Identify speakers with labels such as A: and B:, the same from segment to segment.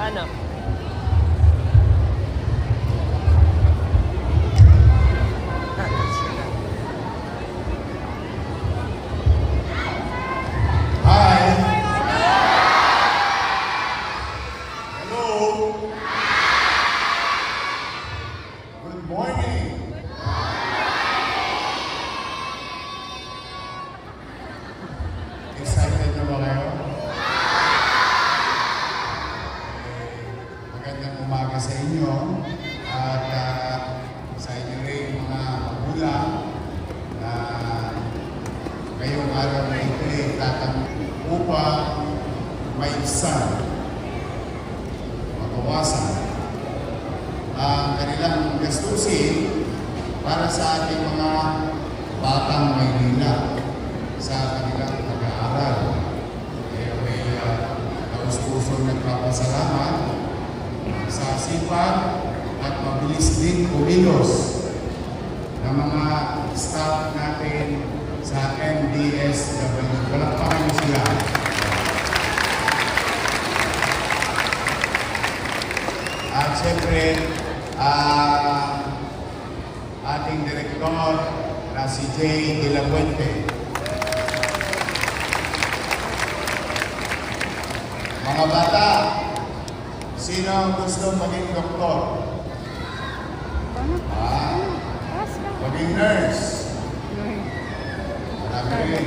A: Paano?
B: Excited na ba kayo? Magandang umaga sa inyo at sa inyo rin mga magulang na ngayong araw na ito ay tatanggap upang maibsan, mabawasan ang kanilang gastusin para sa ating mga batang Maynila sa kanilang pag-aaral. Kaya may taus-pusong nagpapasalamat sa sipag at mabilis din kumilos ng mga staff natin sa MDSW. Palakpakan niyo sila. At siyempre, ating direktor na si Jay De La Puente. Mga bata, sino ang gusto maging doktor? Maging nurse? Marami rin.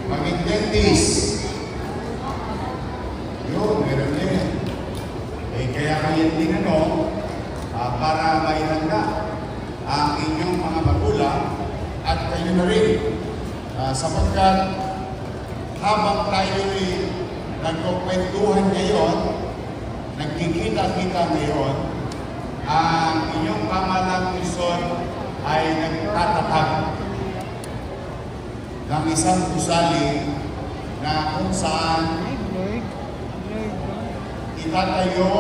B: Maging dentist? Yun, meron din. Kaya kayo tinanong para maihanda ang inyong mga magulang at kayo na rin sapagkat habang tayo'y nagkukwentuhan ngayon, nagkikita-kita ngayon, ang inyong pamalang Luzon ay nagtatatag ng isang gusali na kung saan itatayo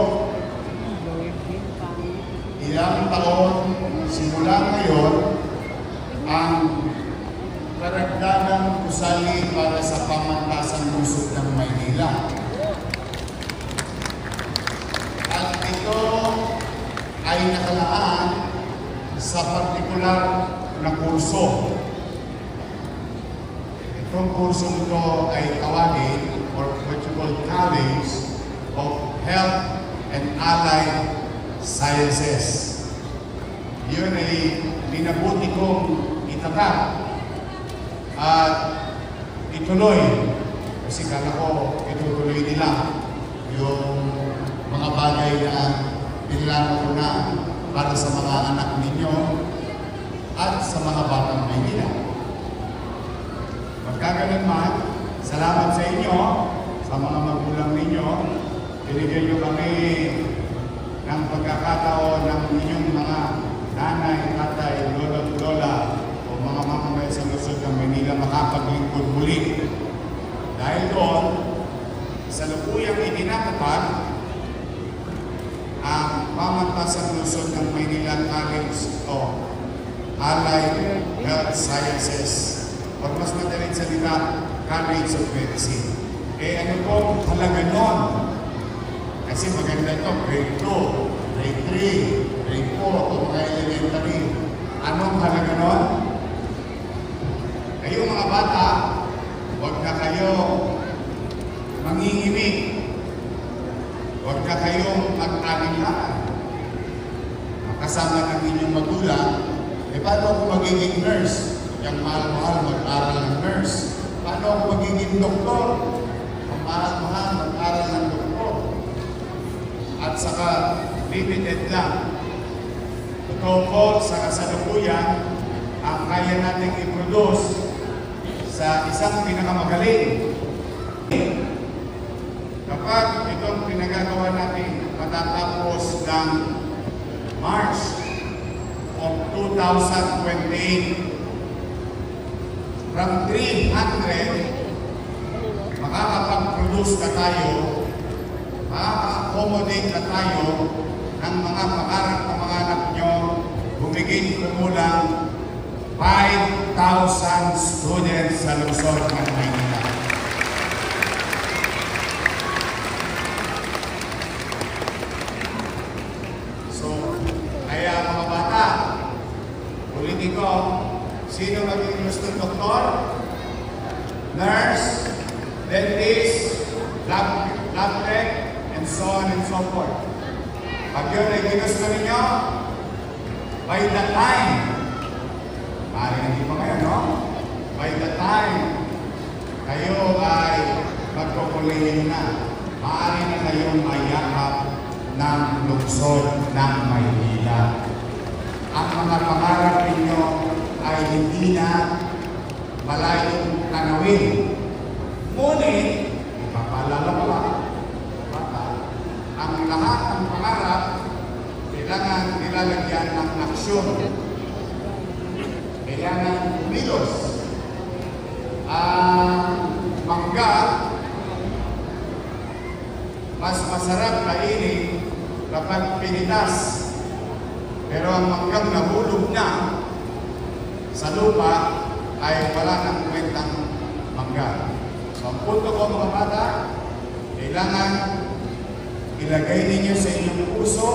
B: ilang taon simula ngayon ang karagdagang gusali para sa pamantasang lungsod ng Maynila. At ito ay nakalaan sa partikular na kurso. Itong kurso ito ay tawagin or what you call College of Health and Allied Sciences. Yun ay minabuti kong itatak at ituloy, kasi kala ko itutuloy nila yung mga bagay na pinilano ko na para sa mga anak ninyo at sa mga batang Maynila. Magkaganon man, salamat sa inyo, sa mga magulang ninyo. Binigyan nyo kami ng pagkakataon ng inyong mga nanay, tatay, lolo, lola, o mga mamamay sa lungsod ng Maynila makapaglingkod muli. Dahil doon, sa lupuyang itinatapag ang pamantasang lungsod ng Maynila College of Allied Health Sciences o mas madaling salita, College of Medicine. Ano pong halaga nun? Kasi maganda ito, grade 2, grade 3, grade 4, o mga elementary. Anong halaga nun? Kayo mga bata, huwag na kayo mangingimik. Huwag na kayong mag-alinlaan. Kasama ng inyong magulang, paano ako magiging nurse? Yung mahal-mahal mag-aral ng nurse. Paano ako magiging doktor? Ang mahal-mahal mag-aral ng doktor. At saka, limited lang. Totoo po, sa kasalukuyan, ang kaya nating i-produce sa isang pinakamagaling. Kapag itong pinagagawa natin matatapos ng March of 2028, from 300, makakapag-produce na tayo, makaka-accommodate na tayo ng mga pangarap-pangarap nyo, humigit kumulang 5,000 students sa lungsod ng Maynila. diabetes, blood pressure, and so on and so forth. Pag yun ay ginusto ninyo, by the time, maaaring hindi pa kayo, no? By the time kayo ay magkukulihin na, maaari na kayong mayakap ng lungsod ng Maynila. Ang mga pangarap ninyo ay hindi na malayong tanawin. Ngunit, ipapaalala ko lang, ang lahat ng pangarap kailangan nilalagyan ng aksyon. Kailangan kumilos. Ang mangga, mas masarap kainin kapag pinitas. Pero ang manggang nahulog na sa lupa ay wala ng kwentang mangga. So ang punto ko mga bata, kailangan ilagay ninyo sa inyong puso,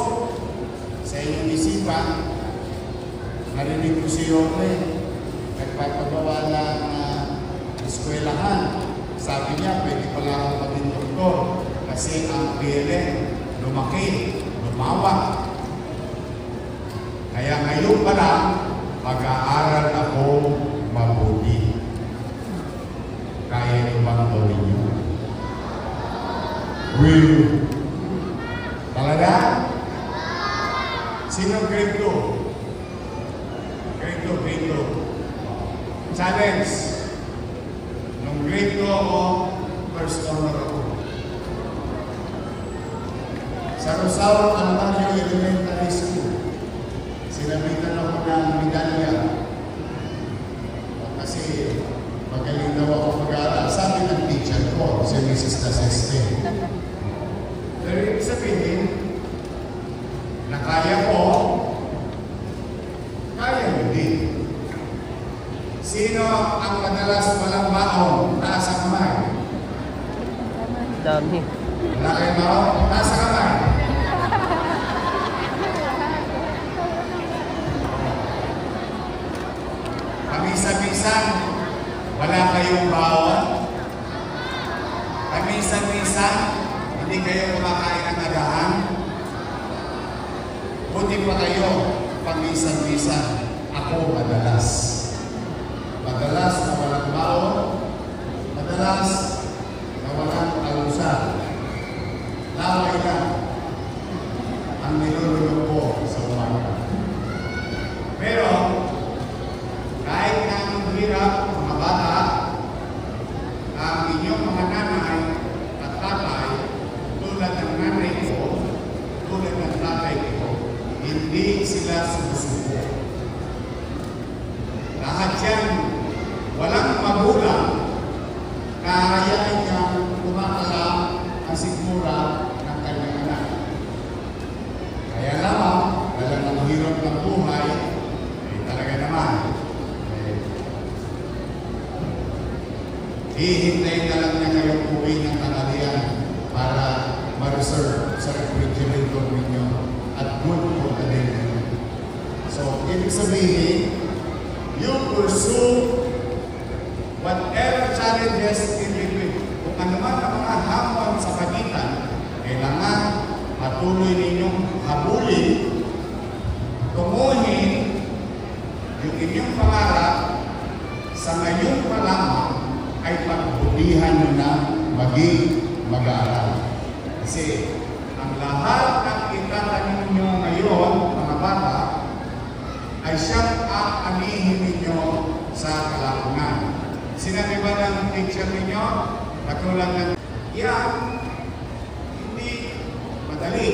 B: sa inyong isipan. Narinig ko si Yorme, nagpapagawa ng eskwelahan. Sabi niya, pwede pala akong maging doktor kasi ang PLN lumaki, lumawak. Kaya ngayon pa lang, mag-aaral ako mabuti. Kaya niyo bang gawin niyo? Will. Talaga? Sino grade 2? Grade 2, grade 2. Challenge. Nung grade 2 ako, first honor ako. Sa Rosario Antonio Elementary School, sinabitan ako ng medalya. Kasi magaling daw ako mag-aaral. Sabi ng teacher ko, si Mrs. Taseste. Pero ibig sabihin, na kaya ko, kaya mo din. Sino ang madalas walang baon? Taas ang kamay.
A: Dami.
B: Wala kayong baon? Taas ang kamay. Paminsan-minsan, wala kayong baon. Paminsan-minsan, hindi kayo kumakain ng agahan. Buti pa kayo, paminsan-minsan, ako madalas. Madalas na walang baon, madalas na walang alusal. Laway lang ang nilulunod ko sa umaga. Pero, kahit na ang hirap, mga bata, ang inyong mga nanay at tatay, tulad ng nanay ko, tulad ng tatay ko, hindi sila sumusuko. Lahat yan, walang magulang, kahayaan niyang kumakalam ang sigmura ng kanyang anak. Kaya lamang, dahil ang hirap ng buhay, talaga naman, hihintayin na lang niya kayong uwi ng tanghalian para ma-reserve sa refrigerator ninyo at good for the day. So, ibig sabihin, you pursue whatever challenges in between. Kung ano man ang mga hamon sa pagitan, kailangan patuloy ninyong habulin, tumuhin yung inyong pangarap sa ngayon pa lamang ay pagbulihan nyo na maging mag-aaral. Kasi ang lahat ng itatanim nyo ngayon, mga bata, ay siyang aanihin ninyo sa kalapungan. Sinabi ba ng teacher ninyo, katulad ng yan, hindi madali,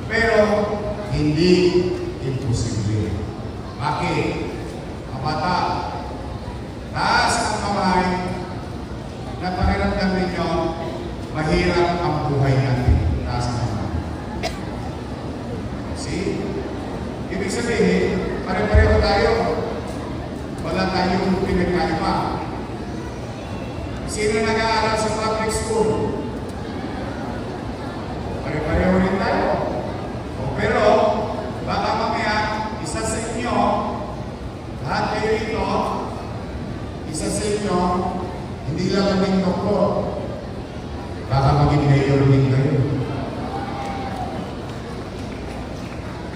B: pero hindi imposible. Bakit? Mga bata, taas ang kamay na pakiramdam ninyo, mahirap ang buhay natin. Taas ang kamay. See? Ibig sabihin, pare-pareho tayo. Wala tayong pinagkaiba. Sino nag-aaral sa public school? Pare-pareho rin tayo. Pero, baka mamaya, isa sa inyo, lahat kayo rito, isa sa inyo, hindi lang maging doktor. Baka maging mayor din kayo.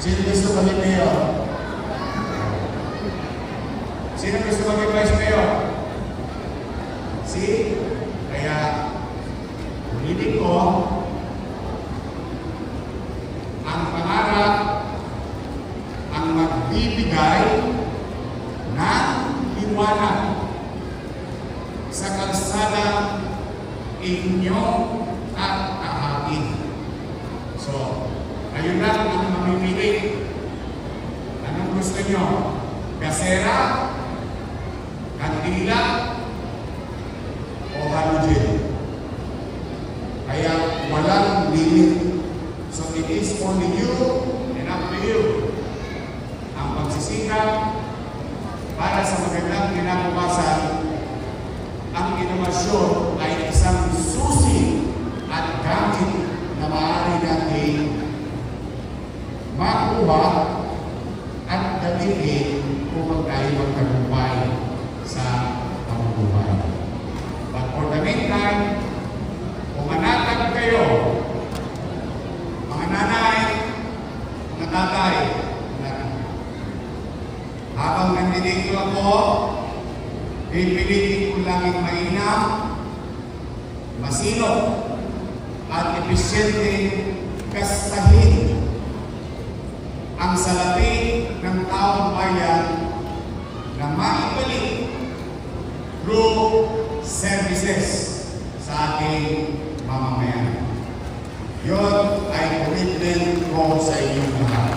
B: Sino gusto maging mayor? Sino gusto maging vice mayor? See? Kaya, ulitin ko, ang pangarap ang magbibigay ng liwanag sa kalsada inyong tatahakin. So, ayun lang ang mamimili. Anong gusto nyo? Gasera? Kandila? O halogen? Kaya walang limit. So it is only you and up to you ang pagsisikap para sa magandang kinabukasan. Ang inomasyon ay isang susi at gamit na maaari natin makuha at gamitin upang tayo magtagumpay sa pamumuhay. But for the meantime, pumanatag kayo, mga nanay, mga tatay, habang nandito ako, pipilitin ko lang ang mainam, masinop, at episyente kastahin ang salapi ng taong bayan na maibalik through services sa ating mamamayan. Yun ay commitment ko sa inyong lahat.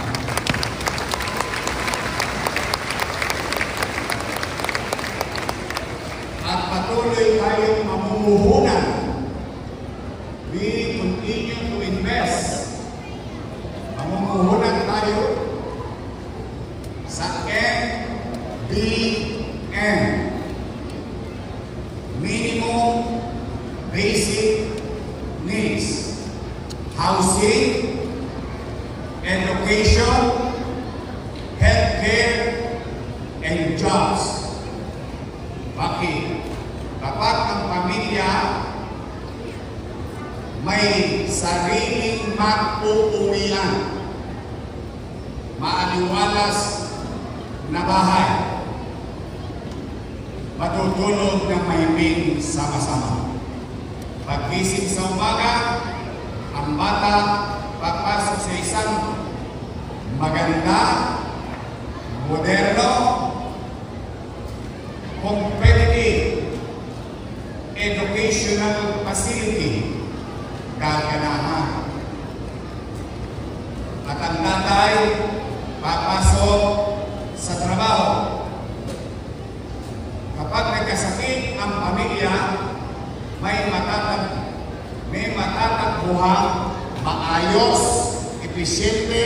B: At patuloy tayong mamumuhunan. We continue to invest. Mamumuhunan tayo sa MBN. Minimum Basic Needs. Housing, education, healthcare, and jobs. Bakit? Kapag ang pamilya may sariling mag-uuwian, maaliwalas na bahay, matutulog ng mahimbing sama-sama. Paggising sa umaga, ang bata papasok sa isang maganda, moderno, competitive, educational facility, gaganahan. At ang tatay papasok sa trabaho. Kapag nagkasakit ang pamilya, may matatagpuhang maayos, episyente,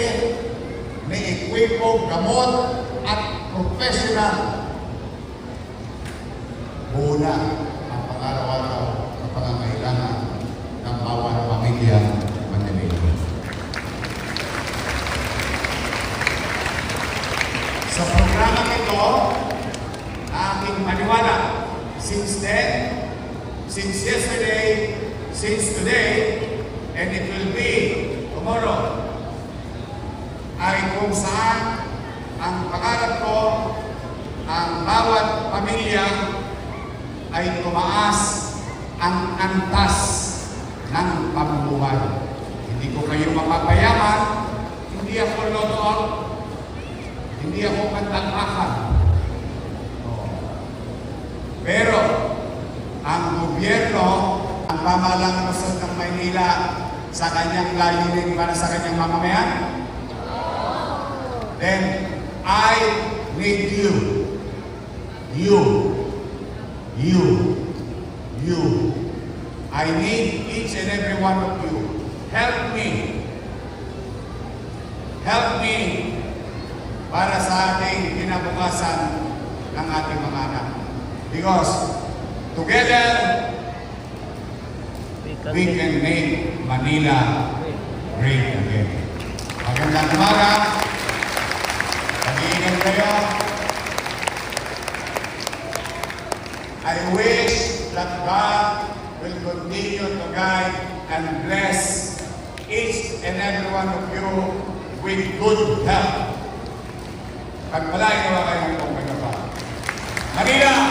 B: may ekwipo, gamot, at professional. Una ang pang-araw-araw na pangangailangan ng bawat pamilya Manila. Sa programa ito, aking maniwala, since then, since yesterday, since today, and it will be tomorrow, ay kung saan ang pangarap ko, ang bawat pamilya ay tumaas ang antas ng pamumuhay. Hindi ko kayo mapapayaman, hindi ako lotol, hindi ako kantang-akan. Pero, ang gobyerno, ang pamahalang lungsod ng Maynila sa kanyang layunin para sa kanyang mamamayan, then I need you. I need each and every one of you. Help me. Help me para sa ating kinabukasan ng ating mga anak. Because together, we can make Manila great again. Magandang umaga. Pag-iingat kayo. I wish that God will continue to guide and bless each and every one of you with good health. Pagpalain naman kayo ng Panginoon. Manila!